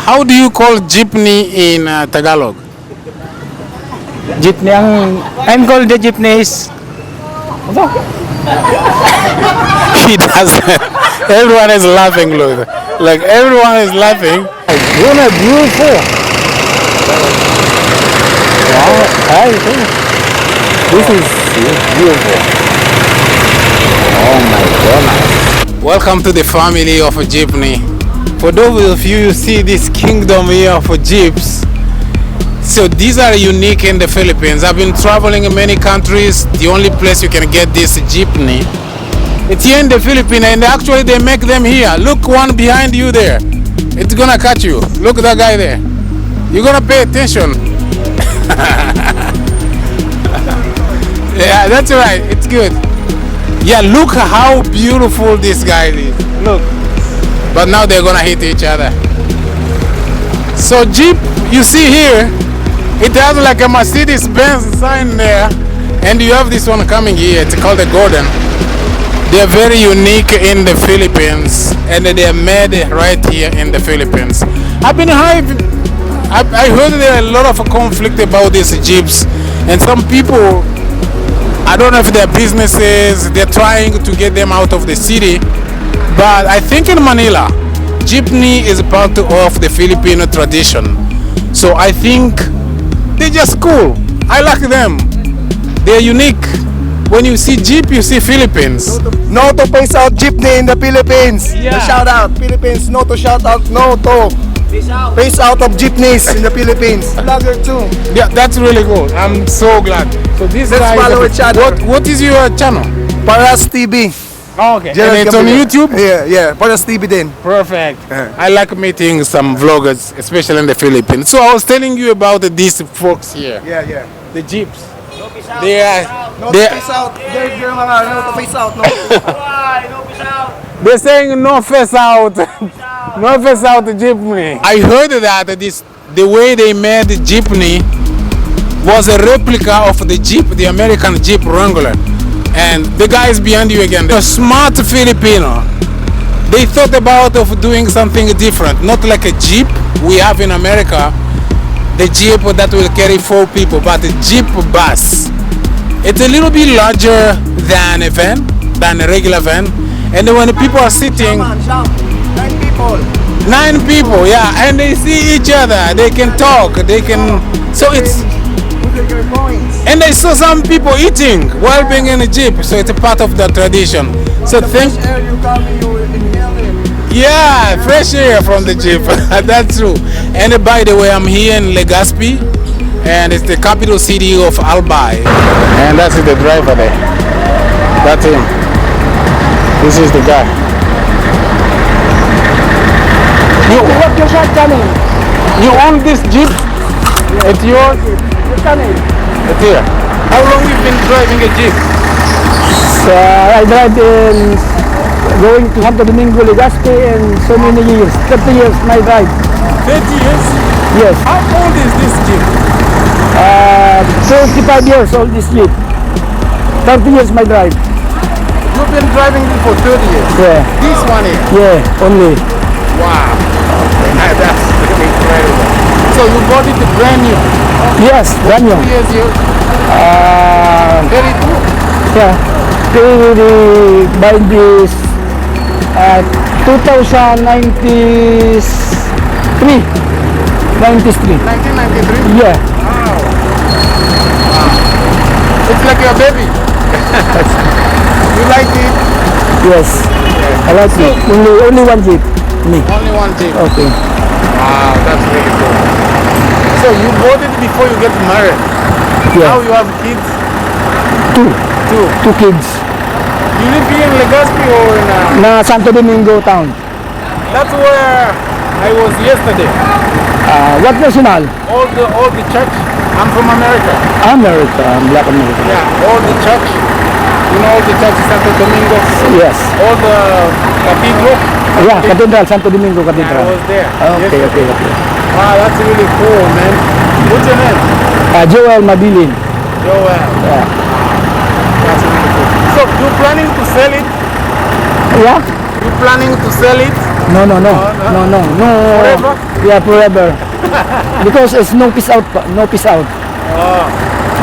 how do you call jeepney in Tagalog? Jeepney I'm called the Jeepneys. He doesn't. Everyone is laughing, look. Like everyone is laughing. Isn't it beautiful? Wow, I think this is beautiful. Oh my goodness. Welcome to the family of a jeepney. For those of you who see this kingdom here for jeeps, so these are unique in the Philippines. I've been traveling in many countries. The only place you can get this jeepney, it's here in the Philippines, and actually they make them here. Look, one behind you there. It's gonna catch you. Look at that guy there. You're gonna pay attention. Yeah, that's right. It's good. Yeah, look how beautiful this guy is. Look. But now they're gonna hit each other. So Jeep, you see here, it has like a Mercedes-Benz sign there, and you have this one coming here. It's called the Golden. They're very unique in the Philippines, and they're made right here in the Philippines. I heard there are a lot of conflict about these Jeeps, and some people, I don't know if they're businesses, they're trying to get them out of the city, but I think in Manila, jeepney is part of the Filipino tradition. So I think they're just cool. I like them. They're unique. When you see Jeep, you see Philippines. No to face out jeepney in the Philippines. Yeah. The shout out Philippines. No to shout out. No to face out of jeepneys in the Philippines. Vlogger too. Yeah, that's really cool. I'm so glad. So this Let's guy follow each other. What is your channel? Paras TV. Oh, okay. Gerald And it's on Gabriel. YouTube? Yeah. Paras TV din. Perfect. Yeah. I like meeting some vloggers, especially in the Philippines. So I was telling you about these folks here, Yeah. the Jeeps. They are, No they, to face out. They're mga no to face out. No to face out. they're saying no face out, no face out jeepney. I heard that the way they made the jeepney was a replica of the Jeep, the American Jeep Wrangler. And the guys behind you again, they're smart Filipino. They thought about of doing something different, not like a Jeep we have in America, the Jeep that will carry 4 people, but a Jeep bus. It's a little bit larger than a van, than a regular van. And when the people are sitting, 9 people. 9 people, yeah, and they see each other, they can talk, they can, so it's, Look at your coins. and I saw some people eating while being in a Jeep, so it's a part of the tradition. So thank, Fresh air you coming, you will inhale it. yeah, fresh air from the Jeep, that's true. And by the way, I'm here in Legazpi, and it's the capital city of Albay. And that's the driver there, that's him. This is the guy. What your shot coming? You own this Jeep? It's yours? It's coming. It's here. How long you been driving a Jeep? I drive in going to Santo Domingo, Legazpi, and so many years. 30 years my drive. 30 years? Yes. How old is this Jeep? 25 years old this Jeep. 30 years my drive. You've been driving it for 30 years? Yeah. This one here? Yeah, only. Wow. That's really incredible. So you bought it brand new? Yes, brand new. 2 years you? 32? Yeah. They buy this 2093. 93. 1993? Yeah. Wow. It's like your baby. You like it? Yes. I like it. Only one Jeep. Me. Only one Jeep. Okay. Wow, that's really cool. So you bought it before you get married. Now Yeah. you have kids? Two. Two. 2 kids. You live here in Legazpi or in Na Santo Domingo town. that's where I was yesterday. What national? All the church. I'm from America. America. Black America. Yeah, all the church. You know all the church in Santo Domingo. Yes. All the cathedral. Yeah, Cathedral, Santo Domingo I Cathedral. was there. Okay, yesterday. okay, okay. Wow, that's really cool, man. What's your name? Joel Mabilin. Joel. Yeah. That's really cool. So you planning to sell it? Yeah? You planning to sell it? No. Forever? Yeah, forever. Because it's no peace out, no peace out.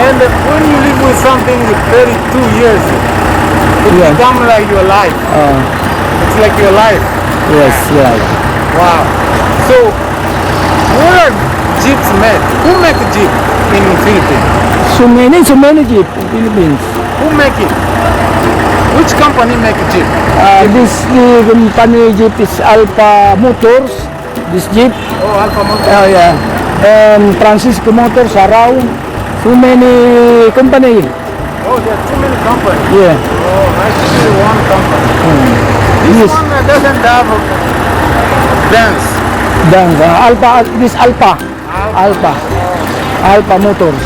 And when you live with something with 32 years, it Yeah. becomes like your life. It's like your life. Yes, yeah. Wow. So, where are jeeps made? Who make a jeep in Philippines? So many Jeep in Philippines. Who make it? Which company make a jeep? The company Jeep is Alpha Motors. This Jeep. Oh, Alpha Motors. Oh yeah. And Francisco Motors around. So many company. Oh, there are too many companies. Yeah. Oh, I see one company. This Yes. one doesn't have a Benz. Then Alpha. This Alpha. Alpha Motors.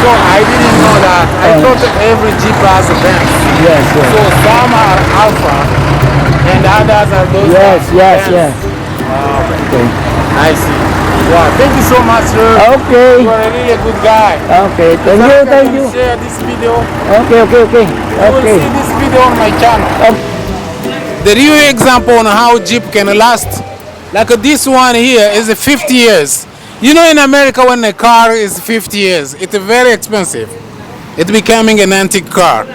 So I didn't know that. I thought that every Jeep has a Benz. Yes. So some are Alpha and others are those. Yes. Benz. Yeah. Okay. I see. Wow, thank you so much, sir. Okay. You are really a good guy. Okay. Thank you. Share this video. Okay. You will see this video on my channel. The real example on how Jeep can last, like this one here, is 50 years. You know, in America, when a car is 50 years, it's very expensive. It's becoming an antique car.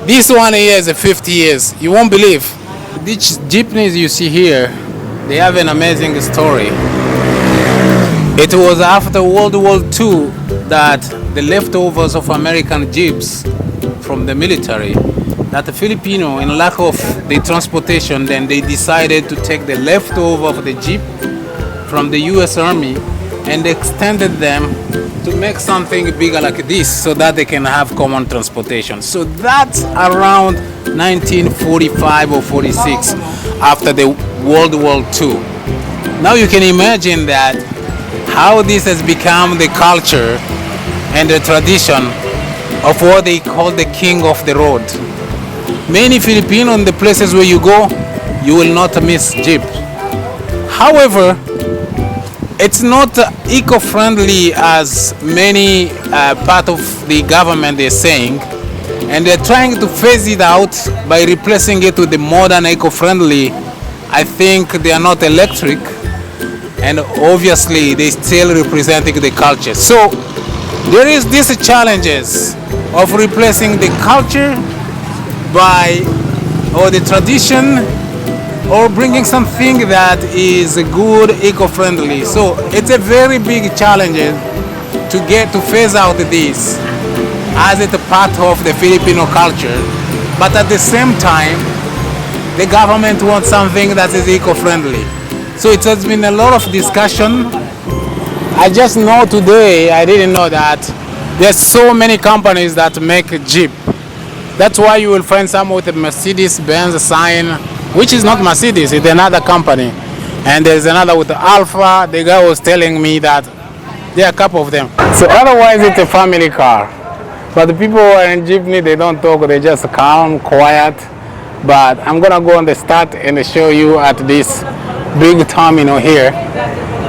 This one here is 50 years. You won't believe. These Jeepneys you see here, they have an amazing story. It was after World War II that the leftovers of American Jeeps from the military, that the Filipino, in lack of the transportation, then they decided to take the leftover of the Jeep from the US Army and extended them to make something bigger like this so that they can have common transportation. So that's around 1945 or 46 after the World War II. Now you can imagine that how this has become the culture and the tradition of what they call the king of the road. Many Filipino, in the places where you go, you will not miss Jeep. However, it's not eco-friendly as many part of the government is saying, and they're trying to phase it out by replacing it with the modern eco-friendly. I think they are not electric, and obviously they still representing the culture. So there is these challenges of replacing the culture by or the tradition or bringing something that is good eco-friendly. So it's a very big challenge to get to phase out this as it's a part of the Filipino culture, but at the same time the government wants something that is eco-friendly. So it has been a lot of discussion. I just know today, I didn't know that there's so many companies that make Jeep. That's why you will find some with a Mercedes-Benz sign, which is not Mercedes, it's another company. And there's another with the Alpha. The guy was telling me that there are a couple of them. So otherwise it's a family car. But the people who are in Jeepney, they don't talk, they just calm, quiet. But I'm gonna go on the start and show you at this big terminal here.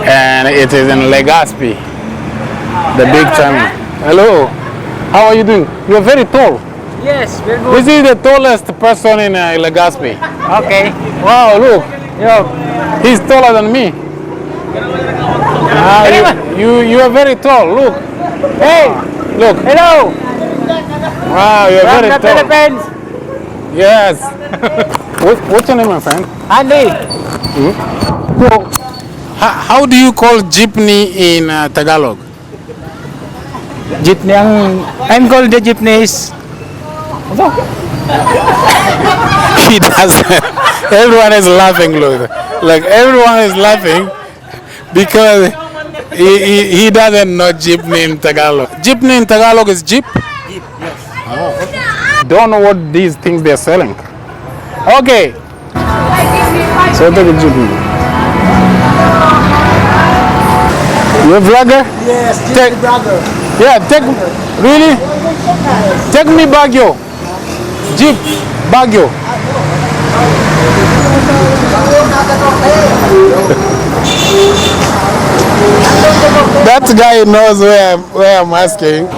And it is in Legazpi, the big terminal. Hello, how are you doing? You're very tall. Yes, very good. This is the tallest person in Legazpi. Okay. Wow, look, Yo. he's taller than me. You are very tall. Look, Hey. look. Hello. Wow, you're From very the tall. Philippines. Yes. What's your name, my friend? Andy. So, how do you call jeepney in Tagalog? Jeepney I'm called the Jeepneys. He doesn't. Everyone is laughing, look. Like everyone is laughing because he doesn't know jeepney in Tagalog. Jeepney in Tagalog is jeep? Jeep, yes. Oh. Don't know what these things they're selling. Okay. So take a jeepney. You a vlogger? Yes, Take- brother. Yeah, really? Take me Baguio. Jeep, Baguio. That guy knows where I'm asking.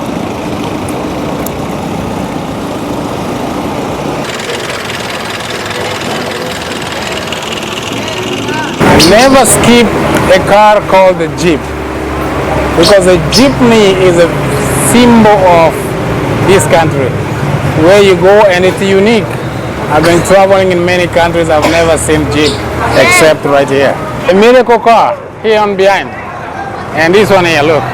never skip a car called a Jeep, because a Jeepney is a symbol of this country, where you go and it's unique. I've been traveling in many countries, I've never seen Jeep except right here. A miracle car here on behind, and this one here, look.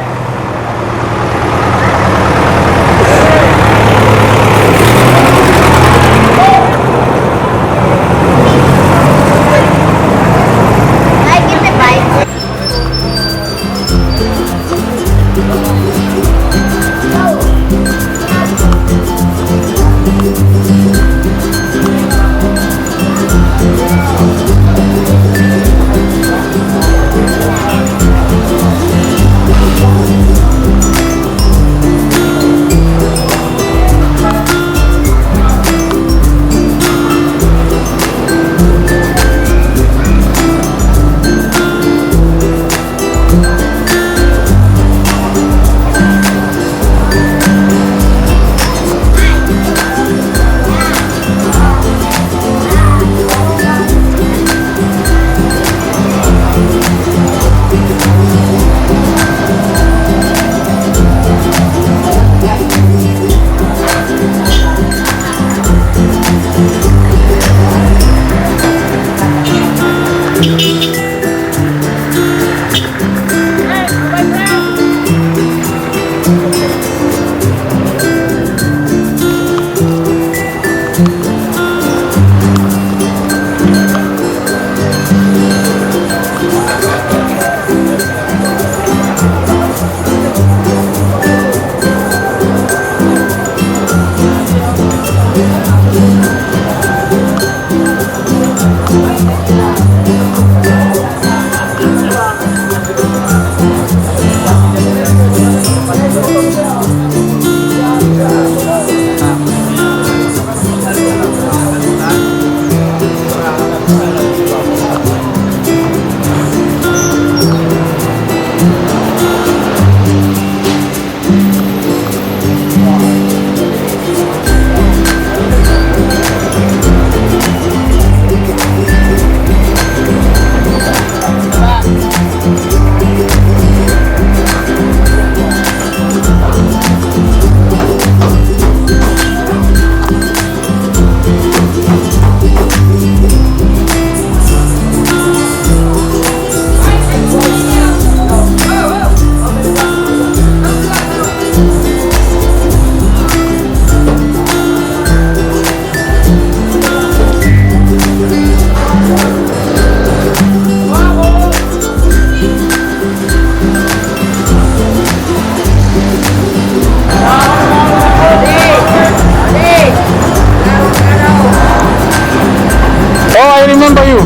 I remember you.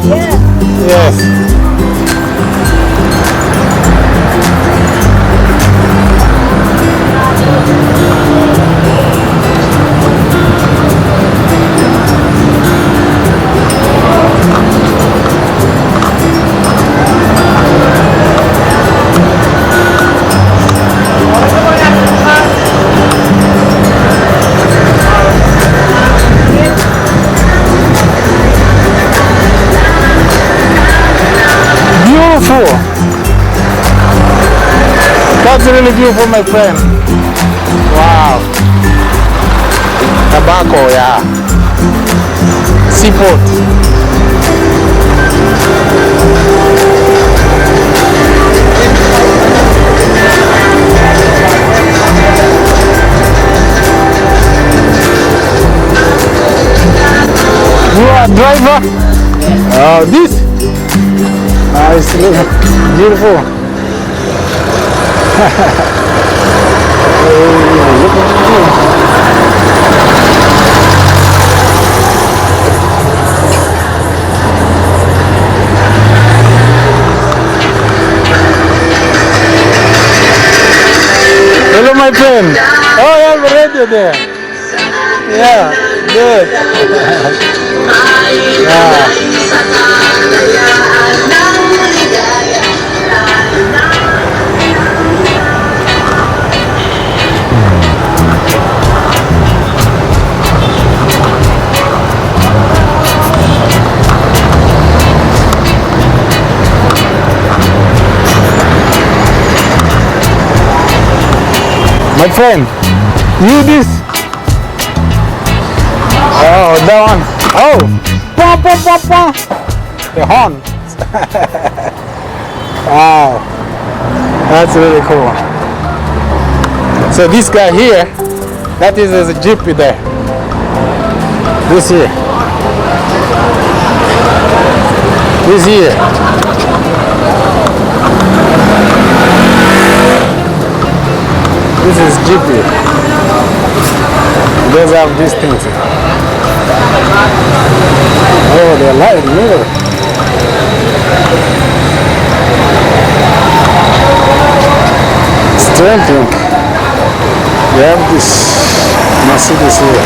Yeah. Yes. Beautiful. That's really beautiful, my friend. Wow. Tobacco, yeah. Seaport. You are a driver? Oh, this? Nice, beautiful. Hello, my friend. Oh, you have a radio there. Yeah, good. Yeah. My friend, you this. Oh, that one. Oh, pom pom pom pom. The horn. Wow, that's really cool. So this guy here, that is a Jeep there. This here. This here. This is Jeepney. Those have these things. Oh, they're light mirror. Strange thing. They have this Mercedes here.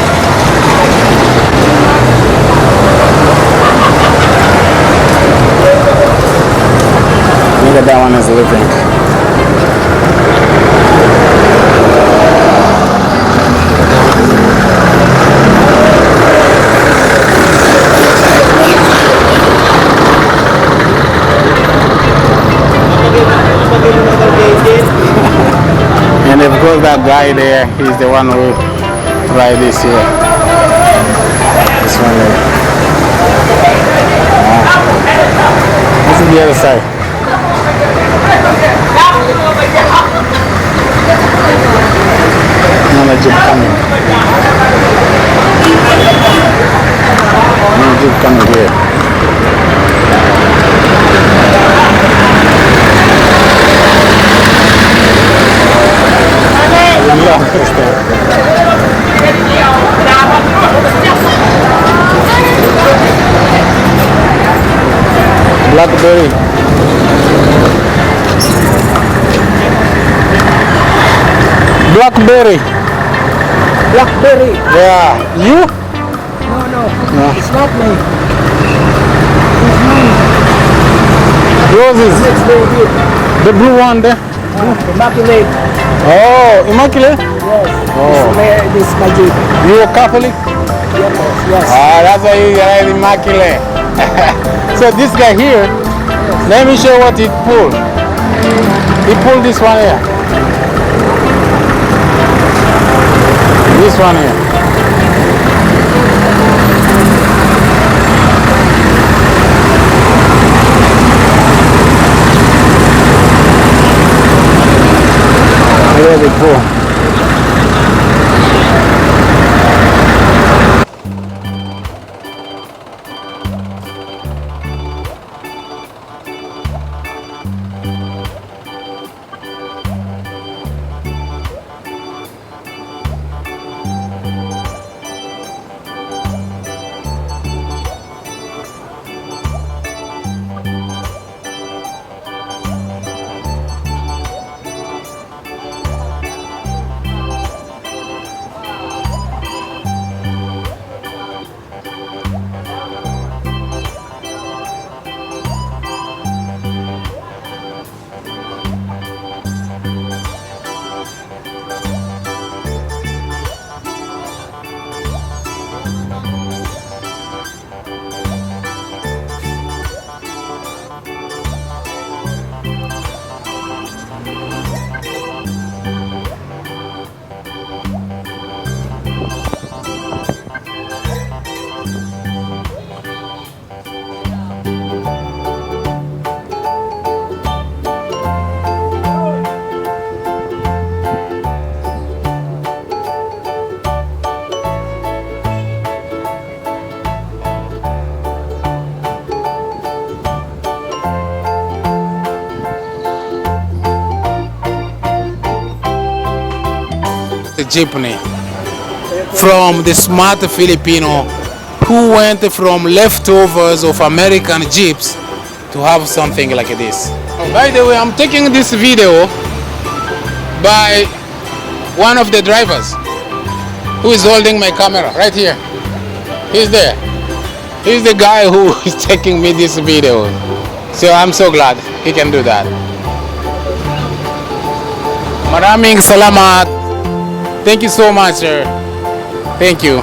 Look at that one is living. And of course that guy there, he's the one who ride this here. This one there. This is the other side. Another Jeep coming. Another Jeep coming here. Blackberry. Blackberry. Blackberry. Yeah. You? No. It's not me. It's mine. Yours is It's very good. the blue one there. Immaculate. Oh, Immaculate? Yes. Oh. This is my Jeep. You a Catholic? Yes. Ah, that's why you ride Immaculate. So this guy here, let me show what he pulled. He pulled this one here. This one here. Really cool. The Jeepney from the smart Filipino who went from leftovers of American Jeeps to have something like this. Oh, by the way, I'm taking this video by one of the drivers who is holding my camera right here. He's there. He's the guy who is taking me this video. So I'm so glad he can do that. Maraming salamat. Thank you so much, sir. Thank you.